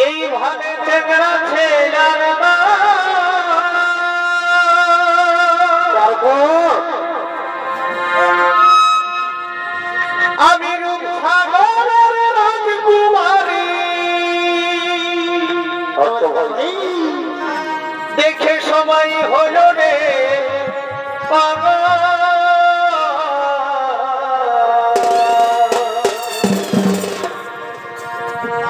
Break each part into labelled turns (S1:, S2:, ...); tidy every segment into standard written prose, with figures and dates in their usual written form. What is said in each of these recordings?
S1: এইভাবে চেংড়া ছেলার আমি রূপসাগরের রাজকুমারী দেখে সবাই হলো রে পাগল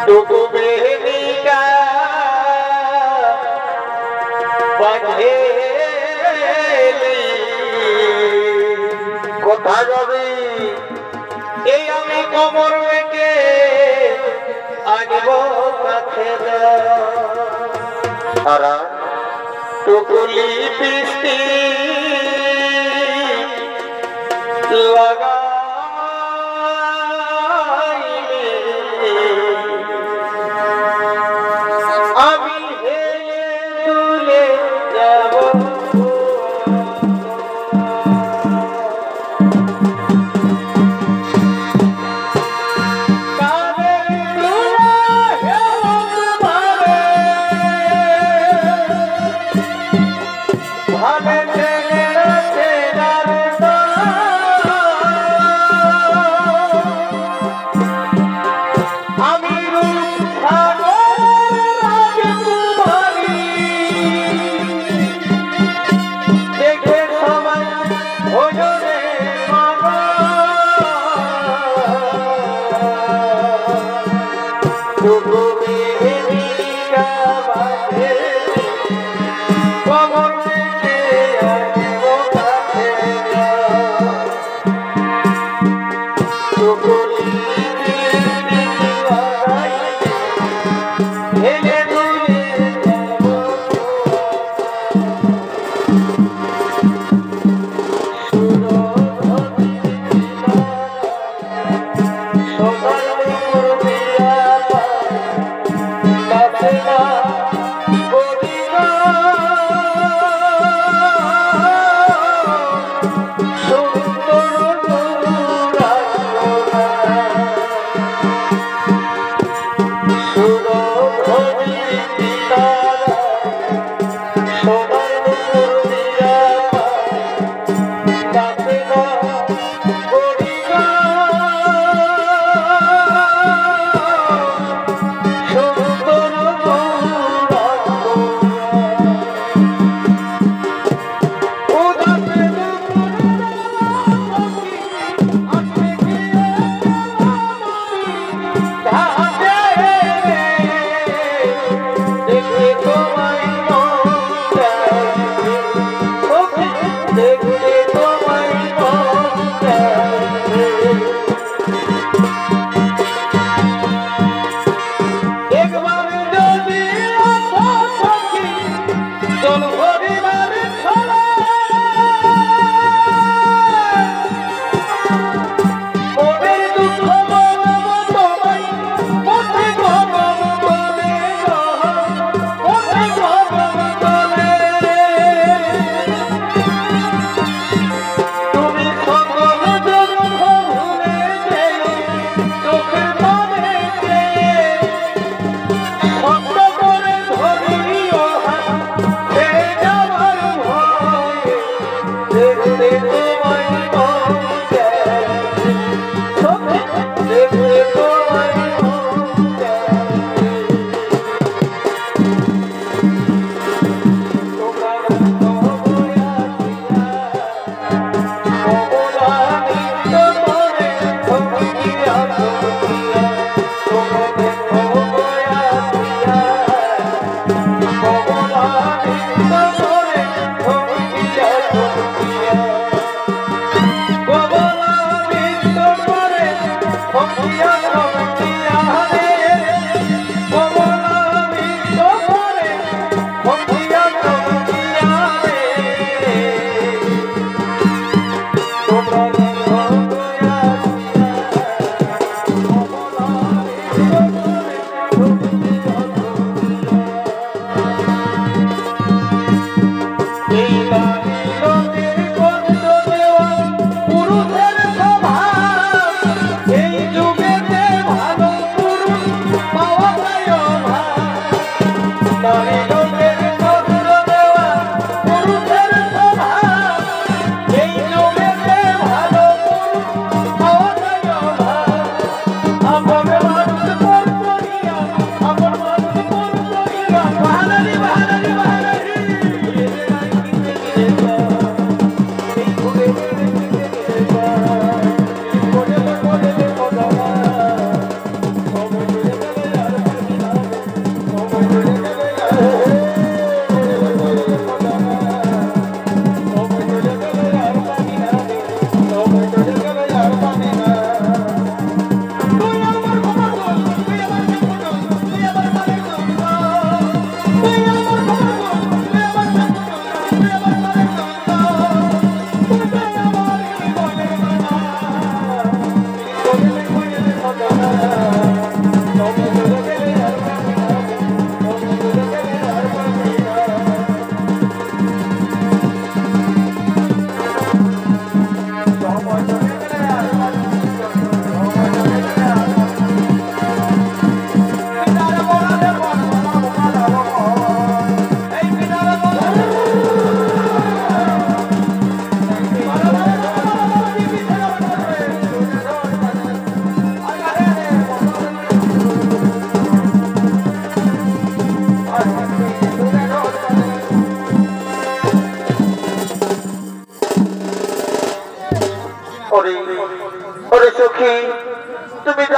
S1: টুকু বেদিকা বাঁধেলি কোথা যাবি এই আমি কোমর বেঁকে আনব কাছে সারা টুকুলি বৃষ্টি লাগাইলি আমি হেলে তুলে যাব ভাবে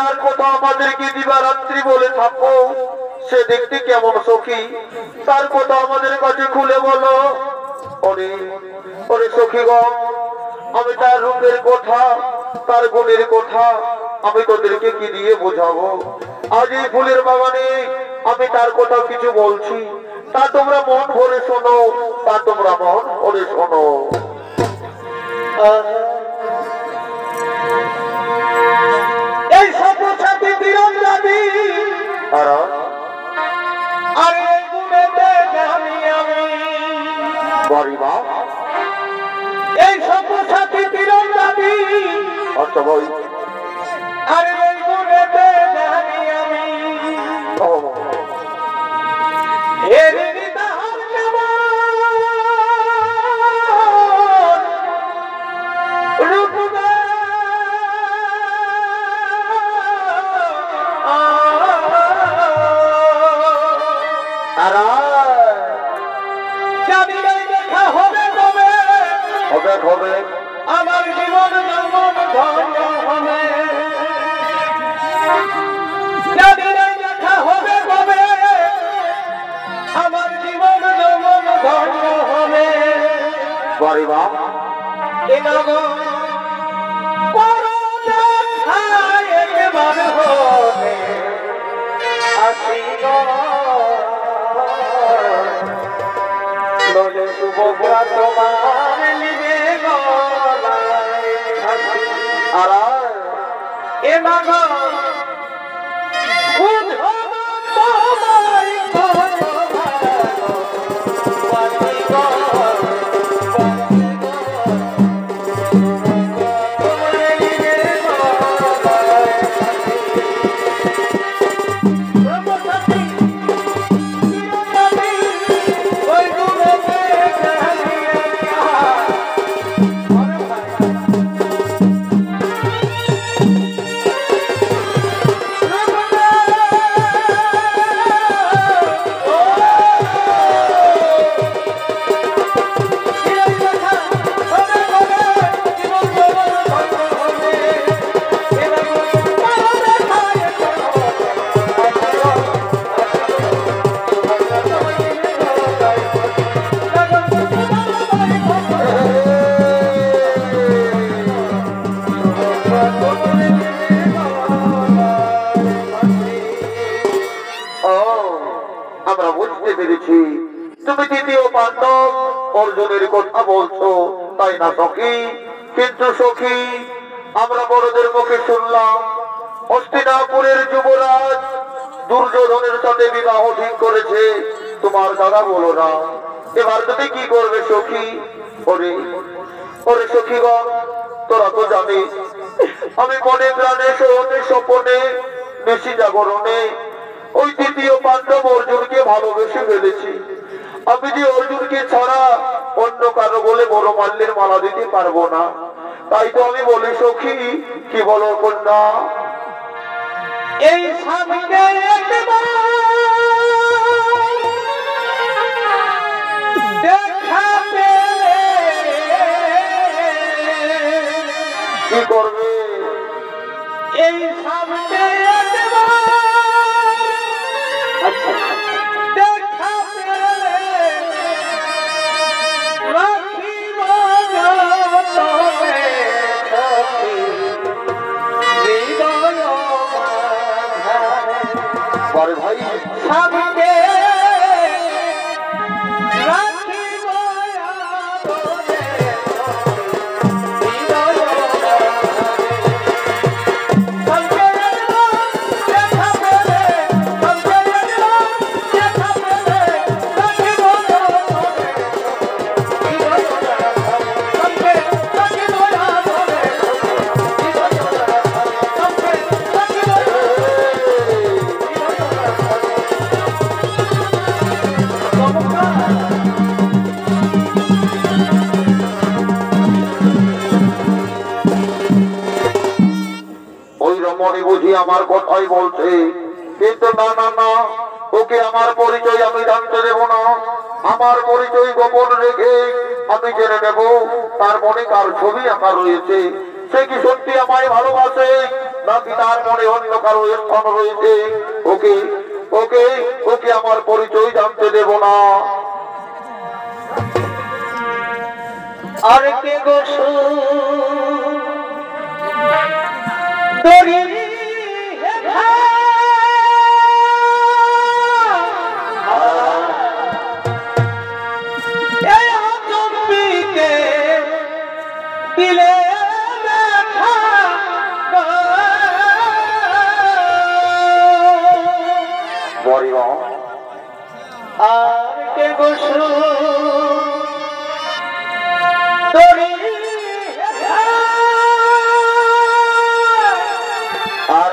S1: যার কথা আমাদেরকে দিবারাত্রি বলে থাকো সে দেখতে কেমন সখী, তার কথা আমাদের কাছে খুলে বলো। ওরে ওরে সখীগণ, আমি তার রূপের কথা, তার গুণের কথা আমি তোদেরকে কি দিয়ে বোঝাবো? আজ এই ফুলের বাগানে আমি তার কথা কিছু বলছি, তা তোমরা মন ভরে শোনো, তা তোমরা মন ভরে শোনো। এই সব্যসাচী তীরন্দাজি আরে গুণেতে জানি আমি বাড়িবা, এই সব্যসাচী তীরন্দাজি। আচ্ছা ভাই, আরে এই গুণেতে জানি আমি হবে আমার জীবন যৌবন ধন্য হবে, দেখা হবে কবে আমার জীবন যৌবন ধন্য হবে। গরিবা একবার হবে আসি নলে শুভগ্রা তোমার নিবে আর এ মাগ তুমি দ্বিতীয় পাণ্ডব অর্জুনের কথা বলছো, তাই না সখী? কিন্তু সখী, আমরা বড়দের মুখে শুনলাম হস্তিনাপুরের যুবরাজ দুর্যোধনের সাথে বিবাহ ঠিক করেছে। তোমার দাদা বলো না, এবার তুমি কি করবে সখী? ওরে ওরে সখীগণ, তোরা তো জানিস আমি মনে প্রাণে শোনে স্বপনে বেশি জাগরণে ওই তৃতীয় পাণ্ডব অর্জুনকে ভালোবেসে ফেলেছি। আমি যে অর্জুনকে ছাড়া অন্য কারো বলে বড় মাল্যের মালা দিতে পারবো না। তাই তো আমি বলি সখী, কি বলো কন্যা? এই স্বামীকে কি করবে? এই স্বামীকে আচ্ছা ভাই স্বামীকে বুঝি আমার কথাই বলছে, কিন্তু না না না, ওকে আমার পরিচয় আমি জানতে দেব না। আমার পরিচয় গোপন রেখে আমি জেনে নেব তার মনে কার ছবি আঁকা রয়েছে, সে কি সত্যি আমায় ভালোবাসে নাকি তার মনে অন্য কারো স্থান রয়েছে? ওকে ওকে ওকে আমার পরিচয় জানতে দেব না।
S2: আর কে গো সুন্দরী দিলে আর কে গো সুন্দরী আর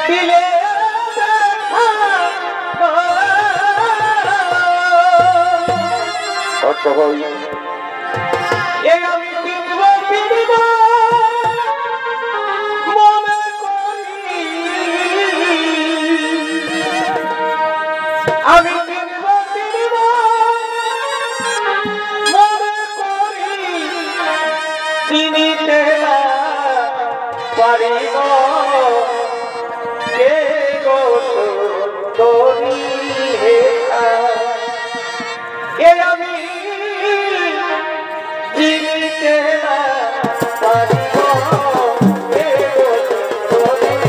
S2: দিলে আমি কিনব কিনব মনে করি, আমি কিনব কিনব মনে করি, চিনিতে না পারিব কে গো সুন্দরী হে আমি চিনিতে না পারিব কে গো সুন্দরী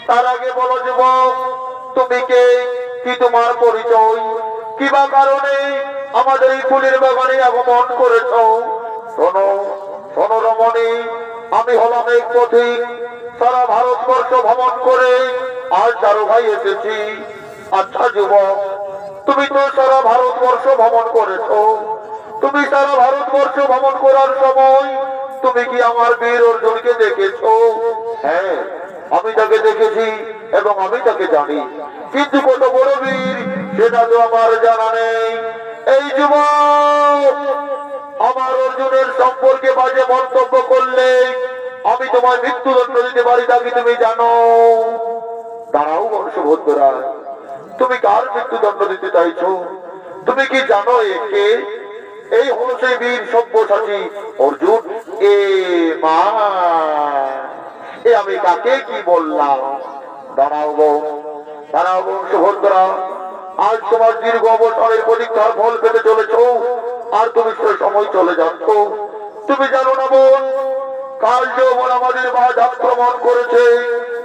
S1: তার আগে বলো যুবক, তুমি কে, কি তোমার পরিচয়, কিবা কারণে আমাদের এই ফুলের বাগানে আগমন করেছ? শোনো শোনো রমণী, আমি হলাম এক পথিক, সারা ভারতবর্ষ ভ্রমণ করে আজ চারু ভাই এসেছি। আচ্ছা যুবক, তুমি তো সারা ভারতবর্ষ ভ্রমণ করেছ, তুমি সারা ভারতবর্ষ ভ্রমণ করার সময় তুমি কি আমার বীর অর্জুনকে দেখেছ? হ্যাঁ, আমি তাকে দেখেছি এবং আমি তাকে জানি, কিন্তু কত বড় বীর সেটা তো আমার জানা নেই। এই যুবক, আমার অর্জুনের সম্পর্কে বাজে মন্তব্য করলে আমি তোমার মৃত্যুদণ্ড দিতে পারি, তা কি তুমি জানো? দাঁড়াও বংশভদ্ররা, তুমি কার মৃত্যুদণ্ড দিতে চাইছো? তুমি কি জানো একে? এই হলো সেই বীর সব্যসাচী অর্জুন। এ মা, এ আমি কাকে কি বললাম? দাঁড়াও দাঁড়াও বংশভদ্ররা, আজ তোমার দীর্ঘ অবসরের প্রতীক্ষার ফল পেতে চলেছ, আর তুমি সে সময় চলে যাচ্ছ। তুমি জানো না বোন, কাল যৌবন আমাদের মাঝ আক্রমণ করেছে,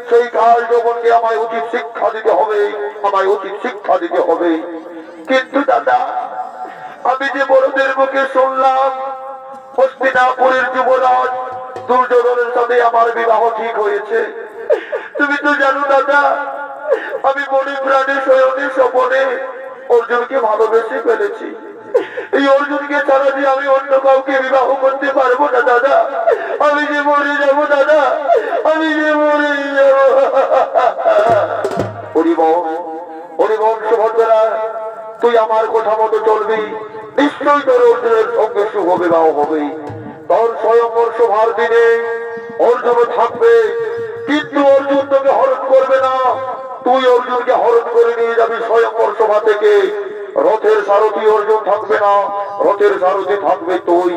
S1: সেই কাল যৌবনকে আমায় উচিত শিক্ষা দিতে হবে, আমায় উচিত শিক্ষা দিতে হবে। কিন্তু দাদা, আমি যে বড়দের মুখে শুনলাম হস্তিনাপুরের যুবরাজ দুর্যোধনের সাথে আমার বিবাহ ঠিক হয়েছে, তুমি তো জানো দাদা, আমি মনে প্রাণে শয়নে স্বপনে অর্জুনকে ভালোবেসে ফেলেছি। এই অর্জুনকে ছাড়া যে আমি অন্য কাউকে বিবাহ করতে পারবো না দাদা, আমি যে মরে যাবো দাদা, আমি যে মরে যাবো। হরিবংশ সুভদ্রা, তুই আমার কথা মতো চলবি, নিশ্চয়ই তোর অর্জুনের সঙ্গে শুভ বিবাহ হবে। তোর স্বয়ংবর সভার দিনে অর্জুন থাকবে, কিন্তু অর্জুন তোকে হরণ করবে না, তুই অর্জুনকে হরণ করে নিয়ে যাবি স্বয়ংবর সভা থেকে। রথের সারথি অর্জুন থাকবে না, রথের সারথি থাকবে তুই।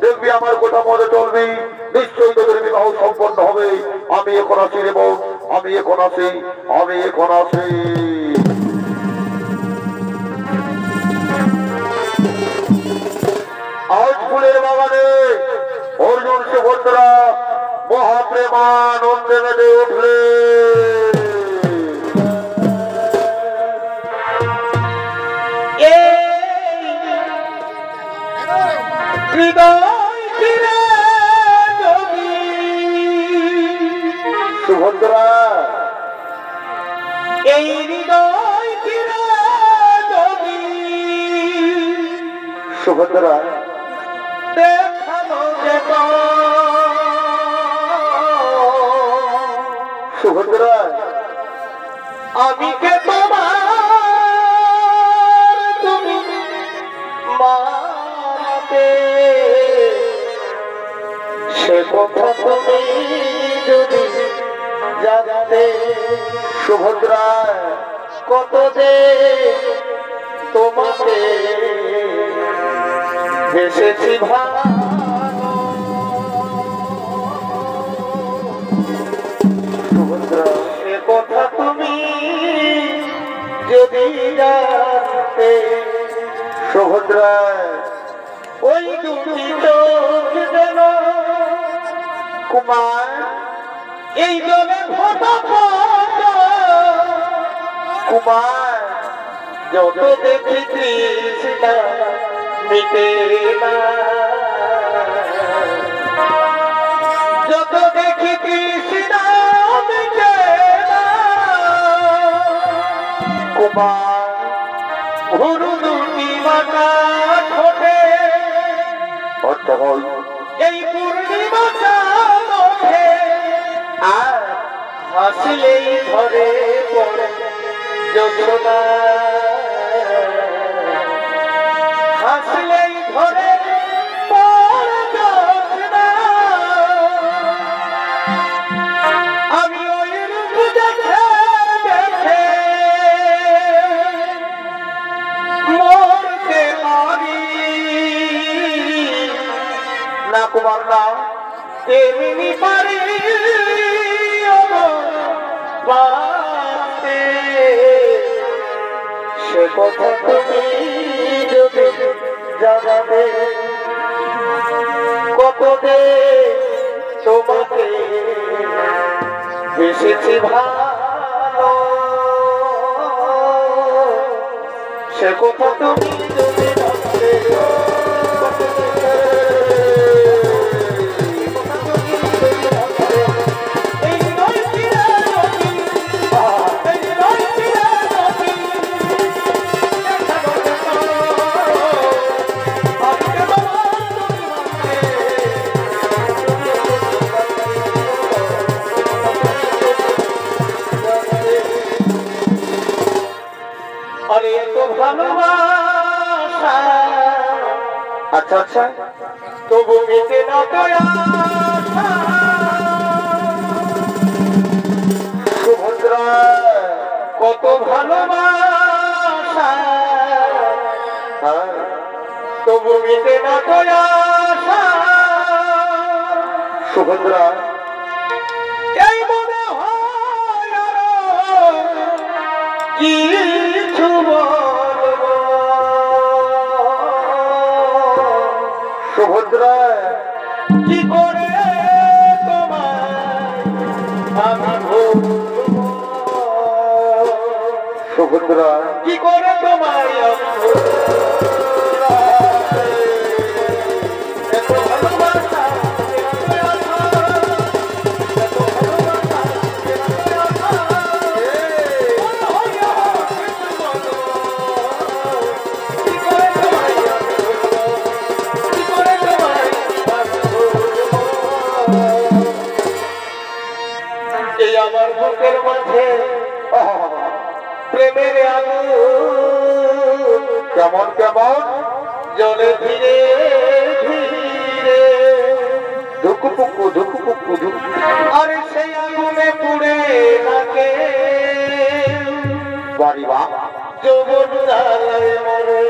S1: দেখবি আমার কথা মতো চলবি, নিশ্চয়ই তোদের বিবাহ সম্পন্ন হবে। আমি এখন আসি রে বোন, আমি এখন আসি, আমি এখন আসি। আজ ফুলের বাগানে অর্জুন সুভদ্রা মহাপ্রেমানন্দে মেতে উঠলে। সুভদ্রা, এই হৃদয় ফিরে যদি সুভদ্রা
S2: দেখানো যেত
S1: সুভদ্রা
S2: আমি কে তোমার তুমি মাতে সে কথা তুমি যদি জানাতে
S1: সুভদ্রা
S2: কত যে তোমাকে এসেছি ভালো
S1: সুভদ্রা
S2: সে কথা তুমি যদি জানতে
S1: সুভদ্রা
S2: ওই দুটি চোখ যেন
S1: কুমার
S2: এই জলে ফোটা
S1: কুমার
S2: যত দেখি তৃষ্ণা মিটে না যত দেখি তৃষ্ণা মিটে না
S1: কুমার
S2: ভুরু দুটি মাথা ঠোঁটে
S1: আচ্ছা ভাই
S2: এই পূর্ণিমাটা ওঠে
S1: আর
S2: হাসলেই ধরে পড়ে যোজনা হাসলেই ধরে পড়ে যোজনা আমি ওই রূপ দেখে দেখে মরতে পারি
S1: না কুমার না
S2: তেমনি পারি বাঁচতে সে কথা তুমি যদি জানাবে কত যে তোমাকে এসেছি ভালো সে কথা তুমি যদি জানতে আরে তো ভালোবাসা
S1: আচ্ছা আচ্ছা
S2: তবু মিটে না তো আশা
S1: সুভদ্রা
S2: কত ভালোবাসা
S1: হ্যাঁ
S2: তবু মিটে না তো আশা
S1: সুভদ্রা
S2: এই মনে হয় আরো কিছু বলবো
S1: সুভদ্রা
S2: কি করে তোমায় আমি ভুলবো
S1: সুভদ্রা
S2: কি করে তোমায় আমি ভুলবো এত ভালোবাসা এত আশা এত ভালোবাসা এত আশা মনে হয় আর কিছু বলবো কি করে তোমায় আমি ভুলবো কি করে তোমায় আমি ভুলবো এই আমার বুকের মাঝে প্রেমের আগুন
S1: কেমন কেমন
S2: জলে ধীরে ধীরে
S1: ধুকুপুকু ধুকুপুকু ধুক
S2: আর সেই আগুনে পুড়ে থাকে
S1: বাড়ি বা
S2: যৌবন জ্বালায় মরে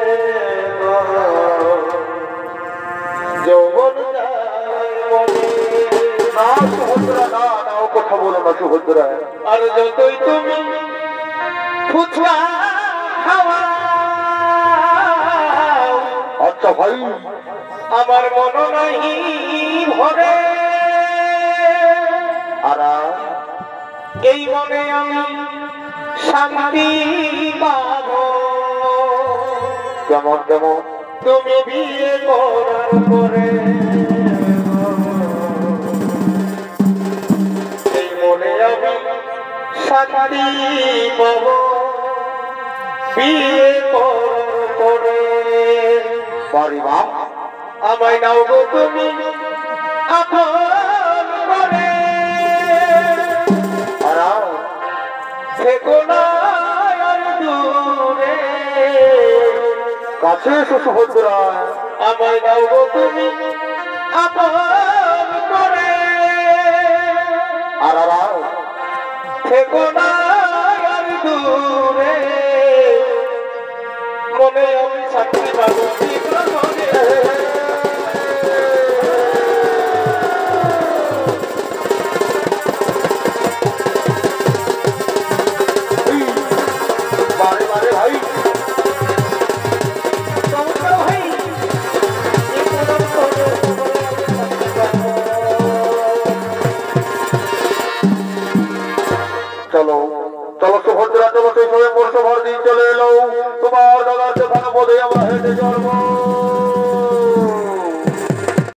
S2: যৌবন জ্বালায় মরে
S1: না সুভদ্রা না না ও কথা বলো না সুভদ্রা
S2: আর যতই তুমি ফুচকা খাওয়া
S1: আচ্ছা ভাই
S2: আমার মন নাহি ভরে
S1: আর
S2: এই মনে আমি শান্তি পাব
S1: কেমন কেমন
S2: তুমি বিয়ে করার পরে এই মনে আমি শান্তি পাব বিয়ে করার পরে
S1: বাড়ি মা
S2: আমায় নাও গো তুমি আপন করে
S1: হারাও
S2: থেকো না আর দূরে
S1: কাছে এসো সুভদ্রা
S2: আমায় নাও গো তুমি আপন করে
S1: আর হারাও
S2: থেকো না আর দূরে মনে আমি শান্তি পাবো